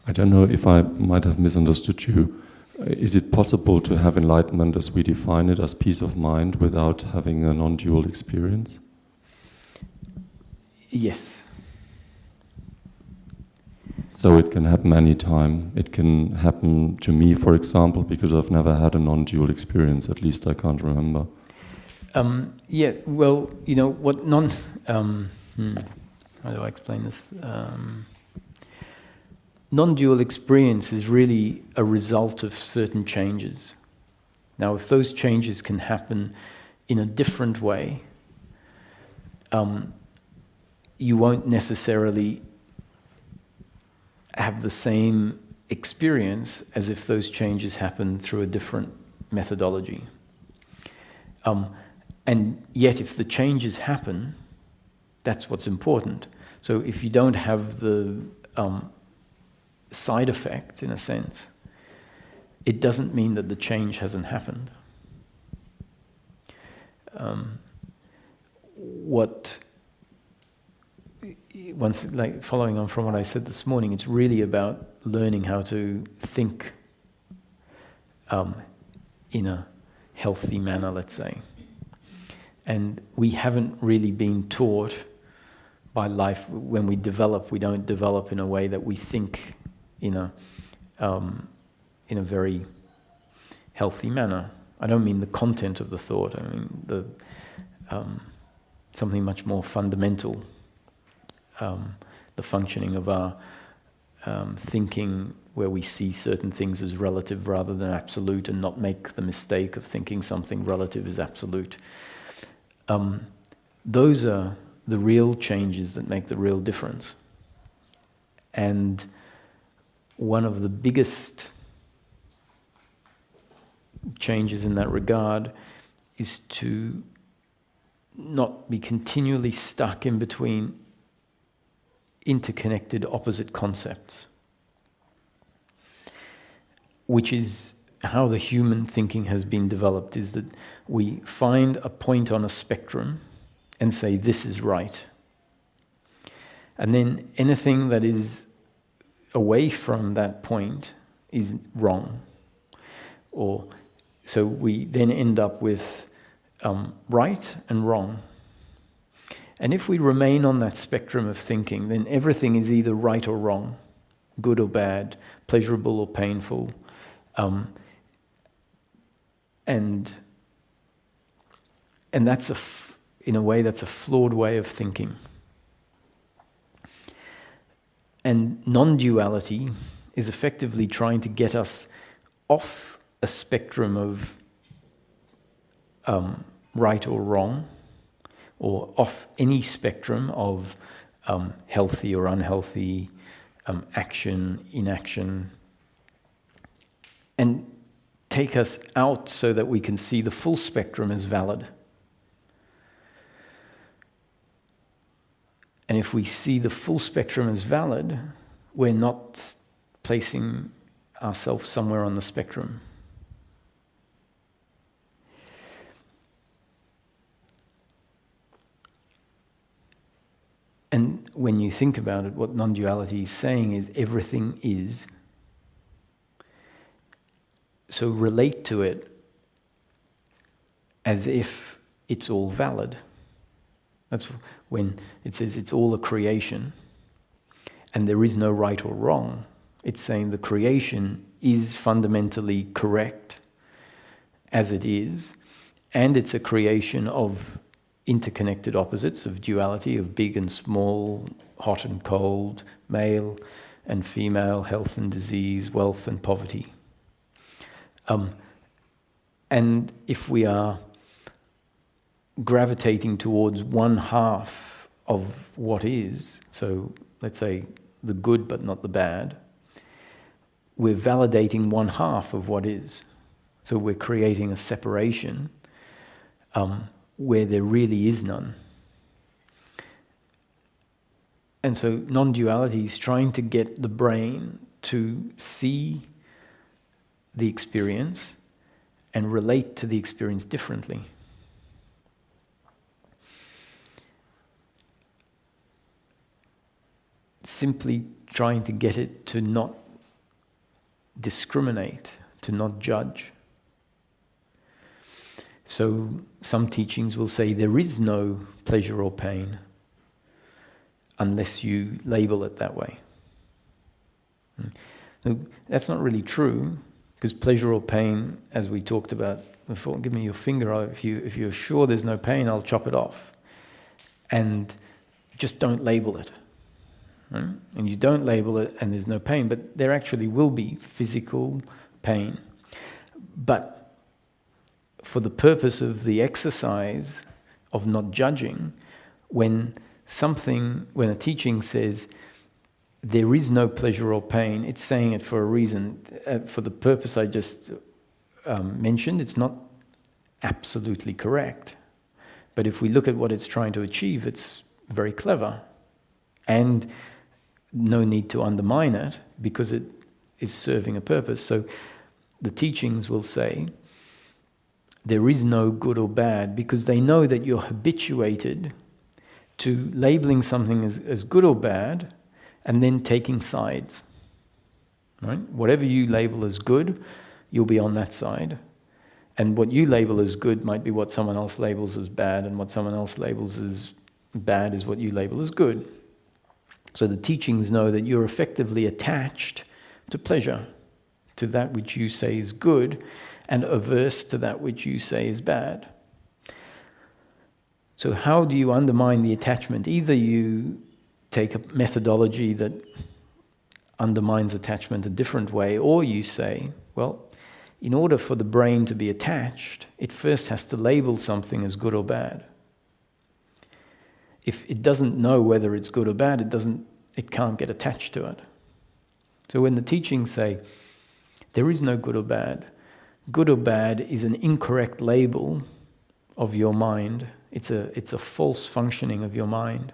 I don't know if I might have misunderstood you. Is it possible to have enlightenment as we define it, as peace of mind, without having a non-dual experience? Yes. So it can happen anytime. It can happen to me, for example, because I've never had a non-dual experience, at least I can't remember. Yeah, well, you know, what how do I explain this? Non-dual experience is really a result of certain changes. Now, if those changes can happen in a different way, you won't necessarily have the same experience as if those changes happen through a different methodology. And yet, if the changes happen, that's what's important. So if you don't have the side effect, in a sense, it doesn't mean that the change hasn't happened. Like following on from what I said this morning, it's really about learning how to think in a healthy manner, let's say. And we haven't really been taught by life. When we develop, we don't develop in a way that we think in a very healthy manner. I don't mean the content of the thought. I mean the something much more fundamental. The functioning of our thinking, where we see certain things as relative rather than absolute, and not make the mistake of thinking something relative is absolute. Those are the real changes that make the real difference. And one of the biggest changes in that regard is to not be continually stuck in between interconnected opposite concepts, which is how the human thinking has been developed, is that we find a point on a spectrum and say, this is right. And then anything that is away from that point is wrong. So we then end up with right and wrong. And if we remain on that spectrum of thinking, then everything is either right or wrong, good or bad, pleasurable or painful. And that's in a way, that's a flawed way of thinking. And non-duality is effectively trying to get us off a spectrum of right or wrong, or off any spectrum of healthy or unhealthy, action, inaction, and take us out so that we can see the full spectrum as valid. And if we see the full spectrum as valid, we're not placing ourselves somewhere on the spectrum. And when you think about it, what non-duality is saying is everything is. So relate to it as if it's all valid. That's when it says it's all a creation and there is no right or wrong. It's saying the creation is fundamentally correct as it is, and it's a creation of interconnected opposites, of duality, of big and small, hot and cold, male and female, health and disease, wealth and poverty. And if we are gravitating towards one half of what is, so let's say the good but not the bad, we're validating one half of what is. So we're creating a separation where there really is none. And so non-duality is trying to get the brain to see the experience and relate to the experience differently. Simply trying to get it to not discriminate, to not judge. So some teachings will say there is no pleasure or pain unless you label it that way. So that's not really true, because pleasure or pain, as we talked about before, give me your finger, if you're sure there's no pain, I'll chop it off. And just don't label it. Right? And you don't label it and there's no pain, but there actually will be physical pain. But for the purpose of the exercise of not judging, when a teaching says there is no pleasure or pain, it's saying it for a reason. For the purpose I just mentioned, it's not absolutely correct. But if we look at what it's trying to achieve, it's very clever. And no need to undermine it, because it is serving a purpose. So the teachings will say, there is no good or bad, because they know that you're habituated to labeling something as good or bad and then taking sides. Right? Whatever you label as good, you'll be on that side. And what you label as good might be what someone else labels as bad, and what someone else labels as bad is what you label as good. So the teachings know that you're effectively attached to pleasure, to that which you say is good, and averse to that which you say is bad. So how do you undermine the attachment? Either you take a methodology that undermines attachment a different way, or you say, well, in order for the brain to be attached, it first has to label something as good or bad. If it doesn't know whether it's good or bad, it can't get attached to it. So when the teachings say, there is no good or bad is an incorrect label of your mind. It's a false functioning of your mind.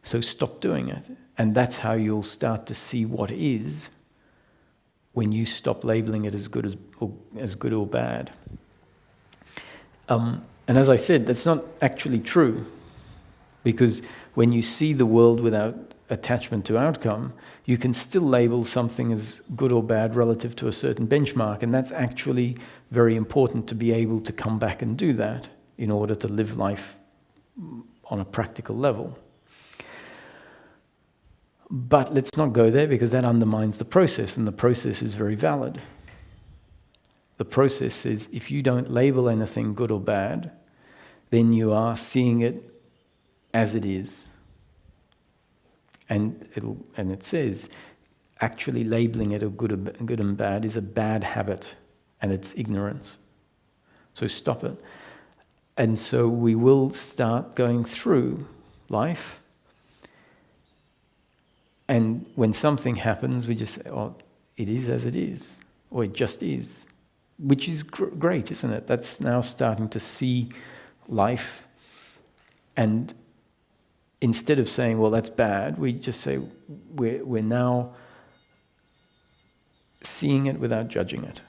So stop doing it. And that's how you'll start to see what is, when you stop labeling it as good or bad. And as I said, that's not actually true, because when you see the world without attachment to outcome, you can still label something as good or bad relative to a certain benchmark, and that's actually very important, to be able to come back and do that in order to live life on a practical level. But let's not go there, because that undermines the process, and the process is very valid. The process is, if you don't label anything good or bad, then you are seeing it as it is. And it says, actually labeling it a good and bad is a bad habit, and it's ignorance. So stop it. And so we will start going through life, and when something happens, we just say, oh, it is as it is, or it just is, which is great, isn't it? That's now starting to see life, and instead of saying, well, that's bad, we just say, we're now seeing it without judging it.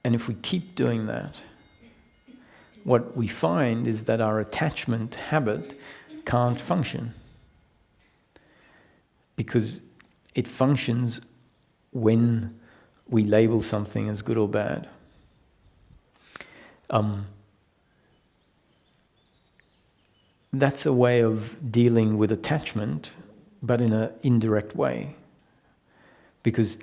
And if we keep doing that, what we find is that our attachment habit can't function, because it functions when we label something as good or bad. That's a way of dealing with attachment, but in an indirect way. Because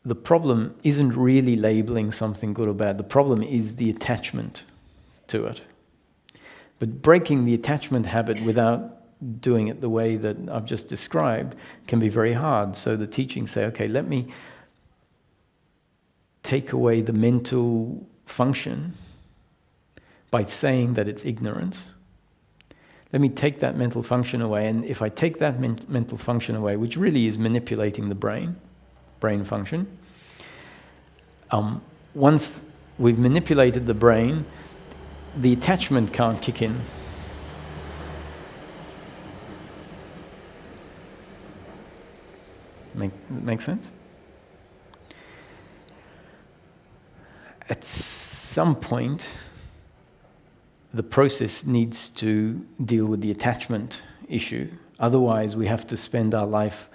the problem isn't really labeling something good or bad. The problem is the attachment to it. But breaking the attachment habit without doing it the way that I've just described can be very hard. So the teachings say, okay, let me take away the mental function by saying that it's ignorance. Let me take that mental function away, and if I take that mental function away, which really is manipulating the brain function, once we've manipulated the brain, the attachment can't kick in. Make sense? At some point, the process needs to deal with the attachment issue. Otherwise, we have to spend our life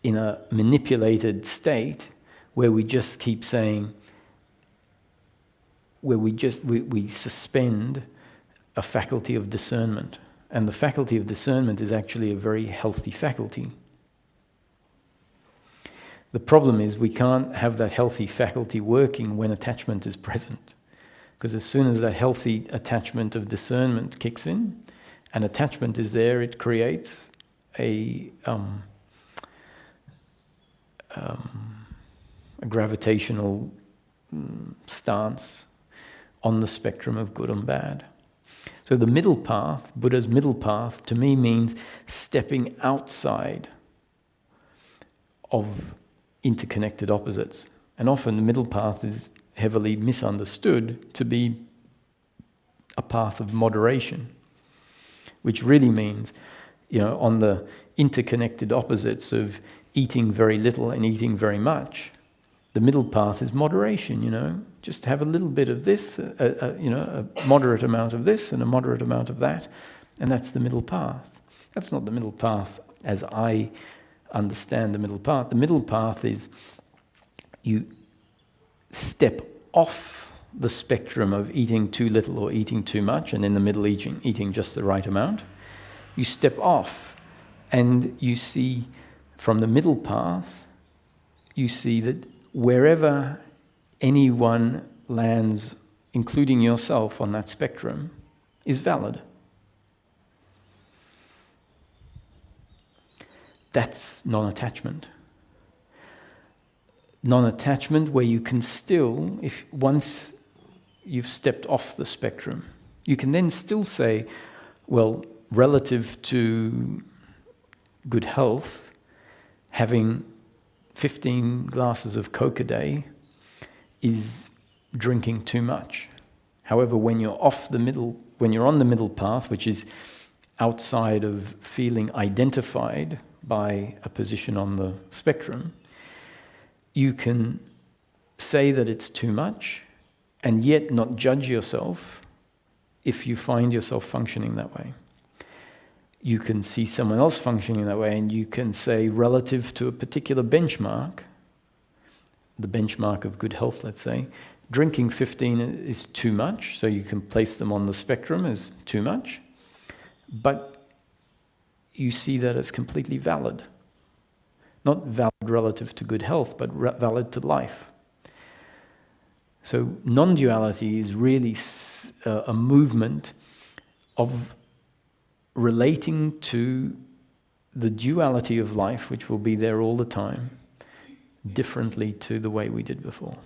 in a manipulated state where we just keep saying, where we suspend a faculty of discernment. And the faculty of discernment is actually a very healthy faculty. The problem is we can't have that healthy faculty working when attachment is present. Because as soon as that healthy attachment of discernment kicks in, and attachment is there, it creates a gravitational stance on the spectrum of good and bad. So the middle path, Buddha's middle path, to me means stepping outside of interconnected opposites. And often the middle path is heavily misunderstood to be a path of moderation, which really means, on the interconnected opposites of eating very little and eating very much, the middle path is moderation, just have a little bit of this, a moderate amount of this and a moderate amount of that, and that's the middle path. That's not the middle path as I understand the middle path. The middle path is you step off the spectrum of eating too little or eating too much, and in the middle eating just the right amount. You step off and you see from the middle path, you see that wherever anyone lands, including yourself on that spectrum, is valid. That's non-attachment. Non-attachment where you can still, if once you've stepped off the spectrum, you can then still say, well, relative to good health, having 15 glasses of Coke a day is drinking too much. However, when you're on the middle path, which is outside of feeling identified by a position on the spectrum, you can say that it's too much and yet not judge yourself if you find yourself functioning that way. You can see someone else functioning that way and you can say, relative to a particular benchmark, the benchmark of good health, let's say, drinking 15 is too much, so you can place them on the spectrum as too much, but you see that as completely valid. Not valid relative to good health, but valid to life. So non-duality is really a movement of relating to the duality of life, which will be there all the time, differently to the way we did before.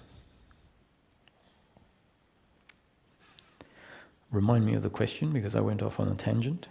Remind me of the question, because I went off on a tangent.